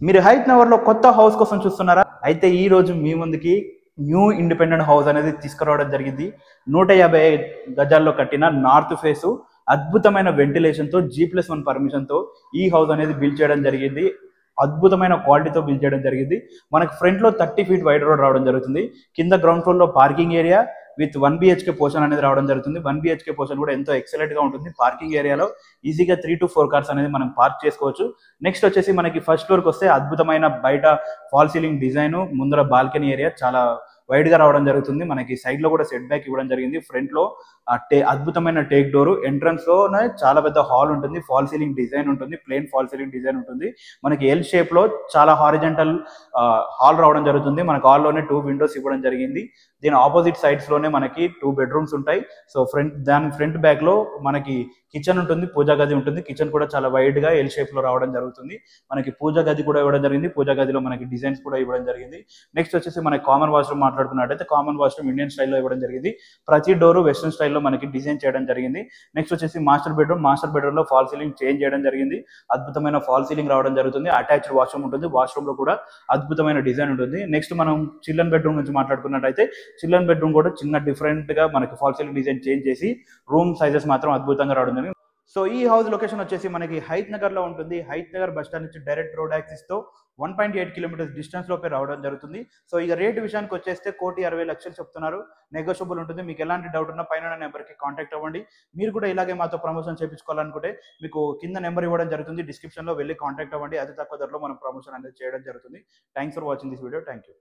మీరు హైత్ నగర్ లో కొత్త హౌస్ కోసం చూస్తున్నారా? అయితే ఈ రోజు మీ ముందుకి న్యూ ఇండిపెండెంట్ హౌస్ అనేది తీసుకురావడం జరిగింది. 150 గజాల్లో కట్టిన నార్త్ ఫేస్ అద్భుతమైన వెంటిలేషన్ తో G+1 పర్మిషన్ తో ఈ హౌస్ అనేది బిల్డ్ చేయడం జరిగింది. అద్భుతమైన క్వాలిటీతో బిల్డ్ చేయడం జరిగింది. మనకు ఫ్రంట్ లో 30 ఫీట్ వైడ్ రోడ్ రావడం జరుగుతుంది. కింద గ్రౌండ్ ఫ్లోర్ లో parking area with 1 BHK portion అనేది రావడం జరుగుతుంది. 1 BHK పోర్షన్ కూడా ఎంతో ఎక్సలెంట్ గా ఉంటుంది. పార్కింగ్ ఏరియాలో ఈజీగా 3 to 4 కార్స్ అనేది మనం పార్క్ చేసుకోవచ్చు. నెక్స్ట్ వచ్చేసి మనకి ఫస్ట్ ఫ్లోర్ కి వస్తే అద్భుతమైన బయట ఫాల్ సీలింగ్ డిజైన్, ముందర బాల్కనీ ఏరియా చాలా వైడ్ గా రావడం జరుగుతుంది. మనకి సైడ్ లో కూడా సెట్ బ్యాక్ ఇవ్వడం జరిగింది. ఫ్రంట్ లో అద్భుతమైన టేక్ డోర్, ఎంట్రన్స్ లోనే చాలా పెద్ద హాల్ ఉంటుంది. ఫాల్ సీలింగ్ డిజైన్ ఉంటుంది, ప్లెయిన్ ఫాల్ సీలింగ్ డిజైన్ ఉంటుంది. మనకి ఎల్ షేప్ లో చాలా హారిజంటల్ హాల్ రావడం జరుగుతుంది. మనకి హాల్ లోనే 2 విండోస్ ఇవ్వడం జరిగింది. దీని ఆపోజిట్ సైడ్స్ లోనే మనకి 2 బెడ్రూమ్స్ ఉంటాయి. సో దాని ఫ్రంట్ బ్యాక్ లో మనకి కిచెన్ ఉంటుంది, పూజా గది ఉంటుంది. కిచెన్ కూడా చాలా వైడ్ గా ఎల్ షేప్ లో రావడం జరుగుతుంది. మనకి పూజా గది కూడా ఇవ్వడం జరిగింది. పూజా గదిలో మనకి డిజైన్స్ కూడా ఇవ్వడం జరిగింది. నెక్స్ట్ వచ్చేసి మనకి కామన్ వాష్రూమ్ మాట్లాడుకున్నట్టయితే కామన్ వాష్రూమ్ ఇండియన్ స్టైల్లో ఇవ్వడం జరిగింది. ప్రతి డోర్ వెస్టర్న్ స్టైల్లో మనకి డిజైన్ చేయడం జరిగింది. నెక్స్ట్ వచ్చేసి మాస్టర్ బెడ్రూమ్ లో ఫాల్ సీలింగ్ చేంజ్ చేయడం జరిగింది. అద్భుతమైన ఫాల్ సీలింగ్ రావడం జరుగుతుంది. అటాచ్డ్ వాష్రూమ్ ఉంటుంది. వాష్రూమ్ లో కూడా అద్భుతమైన డిజైన్ ఉంటుంది. నెక్స్ట్ మనం చిల్డ్రన్ బెడ్రూమ్ నుంచి మాట్లాడుకున్నట్టయితే చిల్డ్రన్ బెడ్రూమ్ కూడా చిన్న డిఫరెంట్ గా మనకి ఫాల్ సీలింగ్ డిజైన్ చేంజ్ చేసి రూమ్ సైజెస్ మాత్రం అద్భుతంగా రావడం జరిగింది. సో ఈ హౌస్ లొకేషన్ వచ్చేసి మనకి హైత్ నగర్ లో ఉంటుంది. హైత్ నగర్ బస్ స్టాండ్ నుంచి డైరెక్ట్ రోడ్ యాక్సిస్ తో 1.8 కిలోమీటర్స్ డిస్టెన్స్ లోపే రావడం జరుగుతుంది. సో ఇక రేట్ విషయానికి వచ్చేస్తే 1,60,00,000 చెప్తున్నారు. నెగోషియబుల్ ఉంటుంది. మీకు ఎలాంటి డౌట్ ఉన్నా పైన నెంబర్ కి కాంటాక్ట్ అవ్వండి. మీరు కూడా ఇలాగే మాతో ప్రమోషన్ చేయించుకోవాలనుకుంటే మీకు కింద నెంబర్ ఇవ్వడం జరుగుతుంది. డిస్క్రిప్షన్ లో వెళ్ళి కాంటాక్ట్ అవ్వండి. అతి తక్కువ ధరలో మనం ప్రమోషన్ అనేది చేయడం జరుగుతుంది. Thanks for watching this video. Thank you.